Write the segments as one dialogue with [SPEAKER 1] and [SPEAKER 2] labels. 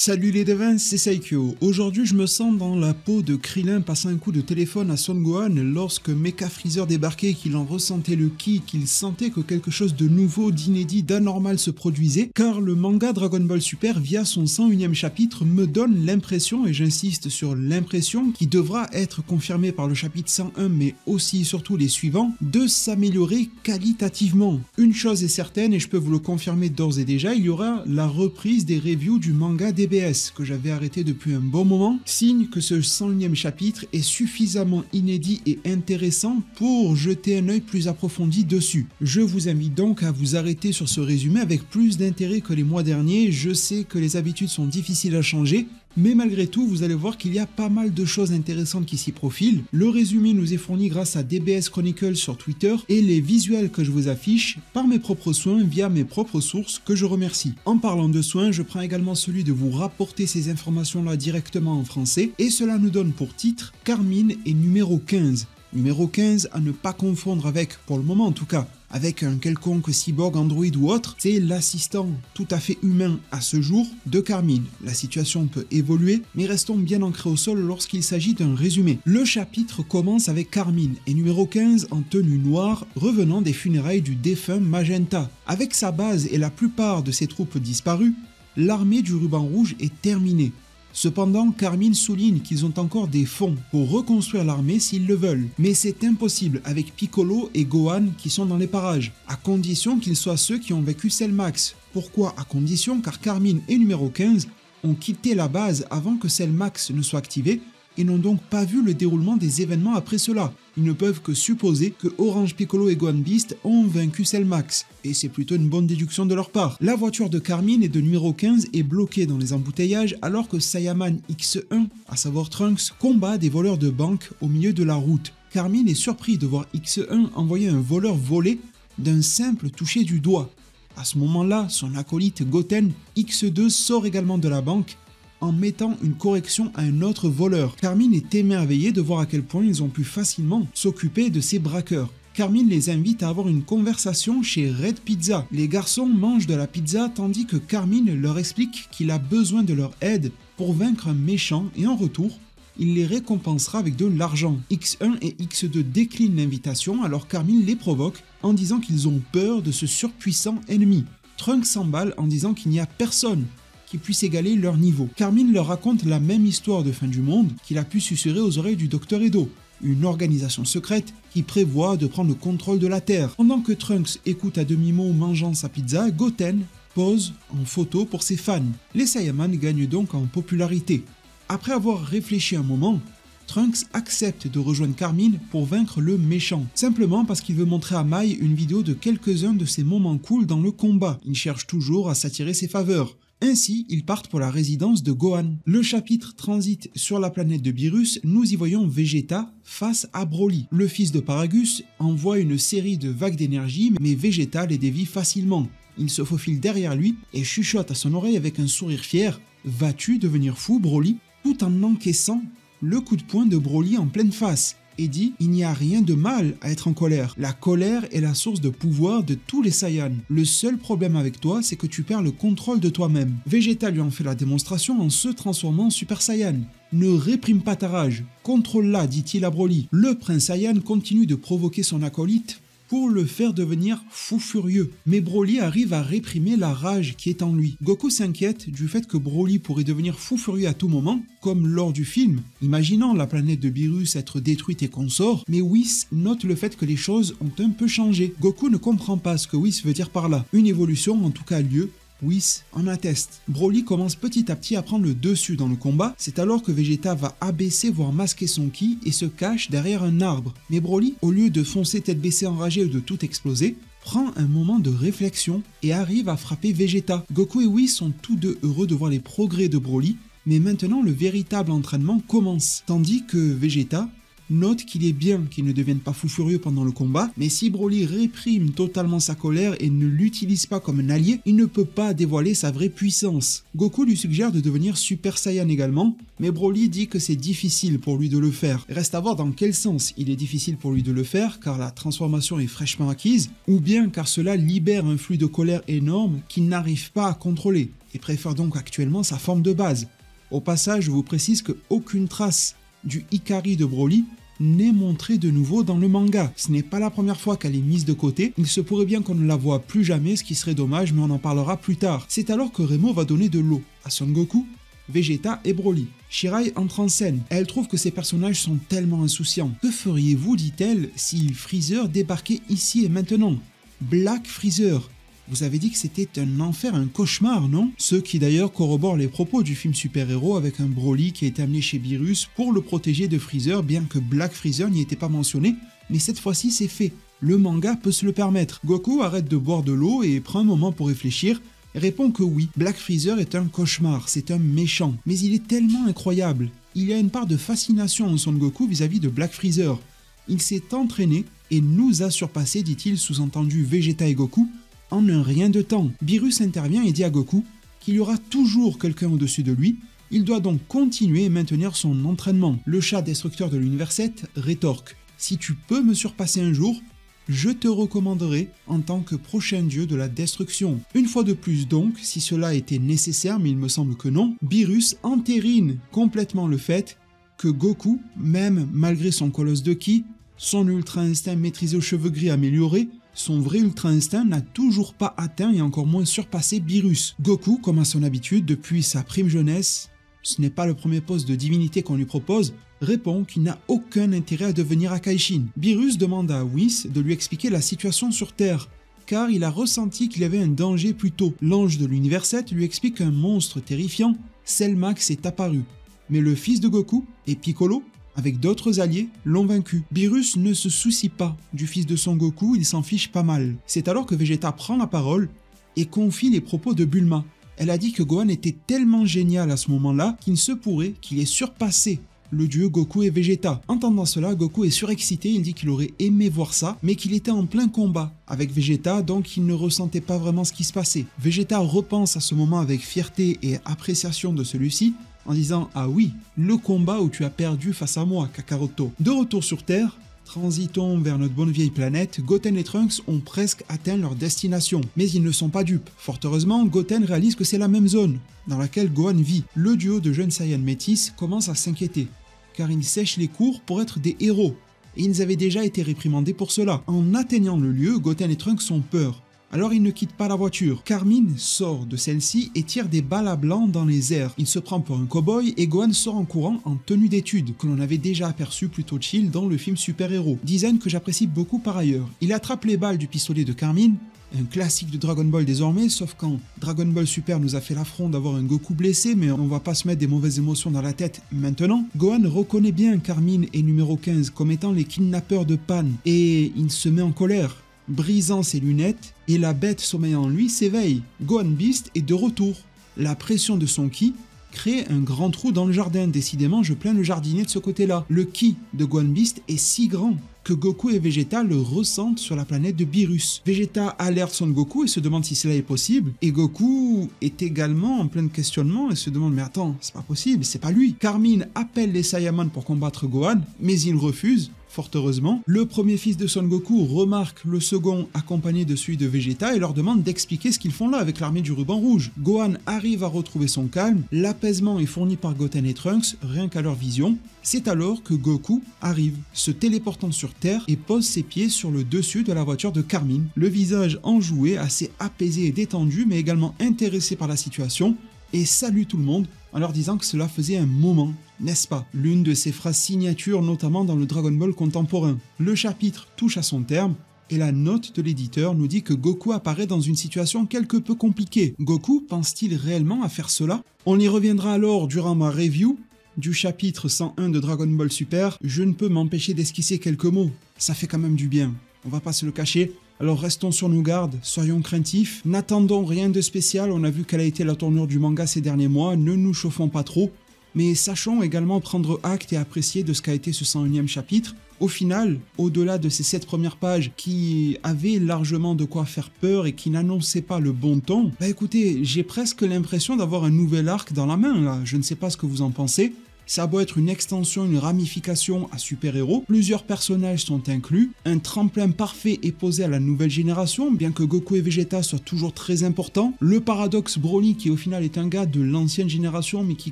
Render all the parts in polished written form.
[SPEAKER 1] Salut les devins, c'est Saikyo. Aujourd'hui je me sens dans la peau de Krillin passant un coup de téléphone à Son Gohan lorsque Mecha Freezer débarquait, qu'il en ressentait le ki, qu'il sentait que quelque chose de nouveau, d'inédit, d'anormal se produisait, car le manga Dragon Ball Super via son 101e chapitre me donne l'impression, et j'insiste sur l'impression, qui devra être confirmée par le chapitre 101 mais aussi et surtout les suivants, de s'améliorer qualitativement. Une chose est certaine et je peux vous le confirmer d'ores et déjà, il y aura la reprise des reviews du manga DBS que j'avais arrêté depuis un bon moment, signe que ce 101e chapitre est suffisamment inédit et intéressant pour jeter un œil plus approfondi dessus. Je vous invite donc à vous arrêter sur ce résumé avec plus d'intérêt que les mois derniers. Je sais que les habitudes sont difficiles à changer, mais malgré tout, vous allez voir qu'il y a pas mal de choses intéressantes qui s'y profilent. Le résumé nous est fourni grâce à DBS Chronicle sur Twitter et les visuels que je vous affiche par mes propres soins via mes propres sources que je remercie. En parlant de soins, je prends également celui de vous rapporter ces informations-là directement en français et cela nous donne pour titre Carmine est numéro 15. Numéro 15 à ne pas confondre avec, pour le moment en tout cas, avec un quelconque cyborg, android ou autre, c'est l'assistant tout à fait humain à ce jour de Carmine. La situation peut évoluer, mais restons bien ancrés au sol lorsqu'il s'agit d'un résumé. Le chapitre commence avec Carmine et numéro 15 en tenue noire, revenant des funérailles du défunt Magenta. Avec sa base et la plupart de ses troupes disparues, l'armée du ruban rouge est terminée. Cependant, Carmine souligne qu'ils ont encore des fonds pour reconstruire l'armée s'ils le veulent. Mais c'est impossible avec Piccolo et Gohan qui sont dans les parages, à condition qu'ils soient ceux qui ont vaincu Cell Max. Pourquoi à condition? Car Carmine et numéro 15 ont quitté la base avant que Cell Max ne soit activé et n'ont donc pas vu le déroulement des événements après cela. Ils ne peuvent que supposer que Orange Piccolo et Gohan Beast ont vaincu Cell Max, et c'est plutôt une bonne déduction de leur part. La voiture de Carmine et de numéro 15 est bloquée dans les embouteillages alors que Saiyaman X1, à savoir Trunks, combat des voleurs de banque au milieu de la route. Carmine est surpris de voir X1 envoyer un voleur volé d'un simple toucher du doigt. À ce moment-là, son acolyte Goten X2 sort également de la banque en mettant une correction à un autre voleur. Carmine est émerveillé de voir à quel point ils ont pu facilement s'occuper de ces braqueurs. Carmine les invite à avoir une conversation chez Red Pizza. Les garçons mangent de la pizza tandis que Carmine leur explique qu'il a besoin de leur aide pour vaincre un méchant et en retour, il les récompensera avec de l'argent. X1 et X2 déclinent l'invitation alors Carmine les provoque en disant qu'ils ont peur de ce surpuissant ennemi. Trunks s'emballe en disant qu'il n'y a personne qui puisse égaler leur niveau. Carmine leur raconte la même histoire de fin du monde qu'il a pu susurrer aux oreilles du Dr Edo, une organisation secrète qui prévoit de prendre le contrôle de la Terre. Pendant que Trunks écoute à demi-mot mangeant sa pizza, Goten pose en photo pour ses fans. Les Saiyaman gagnent donc en popularité. Après avoir réfléchi un moment, Trunks accepte de rejoindre Carmine pour vaincre le méchant, simplement parce qu'il veut montrer à Mai une vidéo de quelques-uns de ses moments cool dans le combat. Il cherche toujours à s'attirer ses faveurs. Ainsi, ils partent pour la résidence de Gohan. Le chapitre transite sur la planète de Beerus, nous y voyons Vegeta face à Broly. Le fils de Paragus envoie une série de vagues d'énergie, mais Vegeta les dévie facilement. Il se faufile derrière lui et chuchote à son oreille avec un sourire fier « Vas-tu devenir fou, Broly ?» tout en encaissant le coup de poing de Broly en pleine face. Et dit « Il n'y a rien de mal à être en colère. La colère est la source de pouvoir de tous les Saiyans. Le seul problème avec toi, c'est que tu perds le contrôle de toi-même. » Vegeta lui en fait la démonstration en se transformant en Super Saiyan. « Ne réprime pas ta rage. Contrôle-la, dit-il à Broly. » Le prince Saiyan continue de provoquer son acolyte pour le faire devenir fou furieux. Mais Broly arrive à réprimer la rage qui est en lui. Goku s'inquiète du fait que Broly pourrait devenir fou furieux à tout moment, comme lors du film, imaginant la planète de Beerus être détruite et consorts, mais Whis note le fait que les choses ont un peu changé. Goku ne comprend pas ce que Whis veut dire par là. Une évolution en tout cas a lieu. Whis en atteste. Broly commence petit à petit à prendre le dessus dans le combat, c'est alors que Vegeta va abaisser voire masquer son ki et se cache derrière un arbre. Mais Broly, au lieu de foncer tête baissée enragé ou de tout exploser, prend un moment de réflexion et arrive à frapper Vegeta. Goku et Whis sont tous deux heureux de voir les progrès de Broly, mais maintenant le véritable entraînement commence, tandis que Vegeta note qu'il est bien qu'il ne devienne pas fou furieux pendant le combat, mais si Broly réprime totalement sa colère et ne l'utilise pas comme un allié, il ne peut pas dévoiler sa vraie puissance. Goku lui suggère de devenir Super Saiyan également, mais Broly dit que c'est difficile pour lui de le faire. Reste à voir dans quel sens il est difficile pour lui de le faire, car la transformation est fraîchement acquise, ou bien car cela libère un flux de colère énorme qu'il n'arrive pas à contrôler. et préfère donc actuellement sa forme de base. Au passage, je vous précise qu'aucune trace du Ikari de Broly n'est montrée de nouveau dans le manga. Ce n'est pas la première fois qu'elle est mise de côté, il se pourrait bien qu'on ne la voit plus jamais, ce qui serait dommage, mais on en parlera plus tard. C'est alors que Remo va donner de l'eau à Son Goku, Vegeta et Broly. Shirai entre en scène. Elle trouve que ces personnages sont tellement insouciants. Que feriez-vous, dit-elle, si Freezer débarquait ici et maintenant? Black Freezer. Vous avez dit que c'était un enfer, un cauchemar, non? Ce qui d'ailleurs corrobore les propos du film super-héros avec un Broly qui a été amené chez Beerus pour le protéger de Freezer, bien que Black Freezer n'y était pas mentionné, mais cette fois-ci c'est fait. Le manga peut se le permettre. Goku arrête de boire de l'eau et prend un moment pour réfléchir, répond que oui, Black Freezer est un cauchemar, c'est un méchant, mais il est tellement incroyable. Il y a une part de fascination en Son Goku vis-à-vis de Black Freezer. Il s'est entraîné et nous a surpassé, dit-il, sous-entendu Vegeta et Goku, en un rien de temps. Beerus intervient et dit à Goku qu'il y aura toujours quelqu'un au-dessus de lui, il doit donc continuer et maintenir son entraînement. Le chat destructeur de l'univers 7 rétorque « Si tu peux me surpasser un jour, je te recommanderai en tant que prochain dieu de la destruction. » Une fois de plus donc, si cela était nécessaire, mais il me semble que non, Beerus entérine complètement le fait que Goku, même malgré son colosse de ki, son ultra instinct maîtrisé aux cheveux gris amélioré, son vrai ultra instinct n'a toujours pas atteint et encore moins surpassé Beerus. Goku, comme à son habitude depuis sa prime jeunesse, ce n'est pas le premier poste de divinité qu'on lui propose, répond qu'il n'a aucun intérêt à devenir Akaishin. Beerus demande à Whis de lui expliquer la situation sur Terre, car il a ressenti qu'il y avait un danger plus tôt. L'ange de l'univers 7 lui explique qu'un monstre terrifiant, Cellmax, est apparu. Mais le fils de Goku et Piccolo, avec d'autres alliés, l'ont vaincu. Beerus ne se soucie pas du fils de Son Goku, il s'en fiche pas mal. C'est alors que Vegeta prend la parole et confie les propos de Bulma. Elle a dit que Gohan était tellement génial à ce moment-là qu'il se pourrait qu'il ait surpassé le dieu Goku et Vegeta. Entendant cela, Goku est surexcité, il dit qu'il aurait aimé voir ça, mais qu'il était en plein combat avec Vegeta, donc il ne ressentait pas vraiment ce qui se passait. Vegeta repense à ce moment avec fierté et appréciation de celui-ci, en disant « Ah oui, le combat où tu as perdu face à moi, Kakaroto ». De retour sur Terre, transitons vers notre bonne vieille planète, Goten et Trunks ont presque atteint leur destination. Mais ils ne sont pas dupes. Fort heureusement, Goten réalise que c'est la même zone dans laquelle Gohan vit. Le duo de jeunes Saiyans métis commence à s'inquiéter, car ils sèchent les cours pour être des héros. Et ils avaient déjà été réprimandés pour cela. En atteignant le lieu, Goten et Trunks ont peur. Alors il ne quitte pas la voiture. Carmine sort de celle-ci et tire des balles à blanc dans les airs. Il se prend pour un cow-boy et Gohan sort en courant en tenue d'étude, que l'on avait déjà aperçu plutôt chill dans le film super-héros. Design que j'apprécie beaucoup par ailleurs. Il attrape les balles du pistolet de Carmine, un classique de Dragon Ball désormais, sauf quand Dragon Ball Super nous a fait l'affront d'avoir un Goku blessé, mais on va pas se mettre des mauvaises émotions dans la tête maintenant. Gohan reconnaît bien Carmine et numéro 15 comme étant les kidnappeurs de Pan, et il se met en colère, brisant ses lunettes, et la bête sommeillant en lui s'éveille. Gohan Beast est de retour. La pression de son ki crée un grand trou dans le jardin. Décidément, je plains le jardinier de ce côté-là. Le ki de Gohan Beast est si grand que Goku et Vegeta le ressentent sur la planète de Beerus. Vegeta alerte Son Goku et se demande si cela est possible. Et Goku est également en plein questionnement et se demande « Mais attends, c'est pas possible, c'est pas lui ». Carmine appelle les Saiyamans pour combattre Gohan, mais il refuse. Fort heureusement, le premier fils de Son Goku remarque le second accompagné de celui de Vegeta et leur demande d'expliquer ce qu'ils font là avec l'armée du ruban rouge. Gohan arrive à retrouver son calme, l'apaisement est fourni par Goten et Trunks, rien qu'à leur vision. C'est alors que Goku arrive, se téléportant sur Terre et pose ses pieds sur le dessus de la voiture de Carmine, le visage enjoué, assez apaisé et détendu, mais également intéressé par la situation, et salue tout le monde en leur disant que cela faisait un moment, n'est-ce pas? L'une de ses phrases signatures, notamment dans le Dragon Ball contemporain. Le chapitre touche à son terme, et la note de l'éditeur nous dit que Goku apparaît dans une situation quelque peu compliquée. Goku pense-t-il réellement à faire cela? On y reviendra alors durant ma review du chapitre 101 de Dragon Ball Super. Je ne peux m'empêcher d'esquisser quelques mots, ça fait quand même du bien, on va pas se le cacher. Alors restons sur nos gardes, soyons craintifs, n'attendons rien de spécial, on a vu quelle a été la tournure du manga ces derniers mois, ne nous chauffons pas trop, mais sachons également prendre acte et apprécier de ce qu'a été ce 101e chapitre. Au final, au-delà de ces 7 premières pages qui avaient largement de quoi faire peur et qui n'annonçaient pas le bon ton, bah écoutez, j'ai presque l'impression d'avoir un nouvel arc dans la main là, je ne sais pas ce que vous en pensez. Ça a beau être une extension, une ramification à super-héros, plusieurs personnages sont inclus, un tremplin parfait est posé à la nouvelle génération, bien que Goku et Vegeta soient toujours très importants. Le paradoxe Broly qui au final est un gars de l'ancienne génération mais qui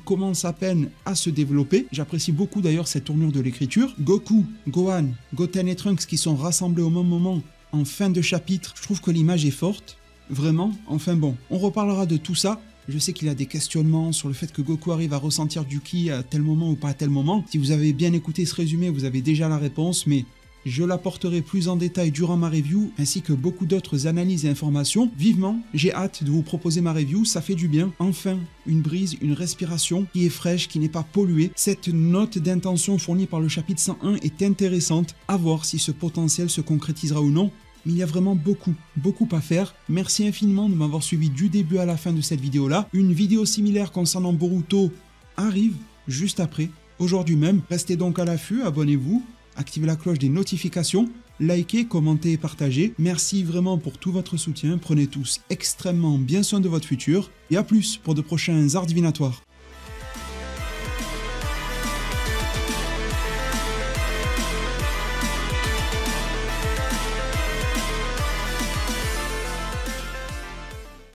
[SPEAKER 1] commence à peine à se développer. J'apprécie beaucoup d'ailleurs cette tournure de l'écriture. Goku, Gohan, Goten et Trunks qui sont rassemblés au même moment en fin de chapitre, je trouve que l'image est forte. Vraiment, enfin bon, on reparlera de tout ça. Je sais qu'il y a des questionnements sur le fait que Goku arrive à ressentir du ki à tel moment ou pas à tel moment. Si vous avez bien écouté ce résumé, vous avez déjà la réponse, mais je l'apporterai plus en détail durant ma review, ainsi que beaucoup d'autres analyses et informations. Vivement, j'ai hâte de vous proposer ma review, ça fait du bien. Enfin, une brise, une respiration qui est fraîche, qui n'est pas polluée. Cette note d'intention fournie par le chapitre 101 est intéressante. À voir si ce potentiel se concrétisera ou non. Mais il y a vraiment beaucoup à faire. Merci infiniment de m'avoir suivi du début à la fin de cette vidéo-là. Une vidéo similaire concernant Boruto arrive juste après, aujourd'hui même. Restez donc à l'affût, abonnez-vous, activez la cloche des notifications, likez, commentez et partagez. Merci vraiment pour tout votre soutien. Prenez tous extrêmement bien soin de votre futur. Et à plus pour de prochains arts divinatoires.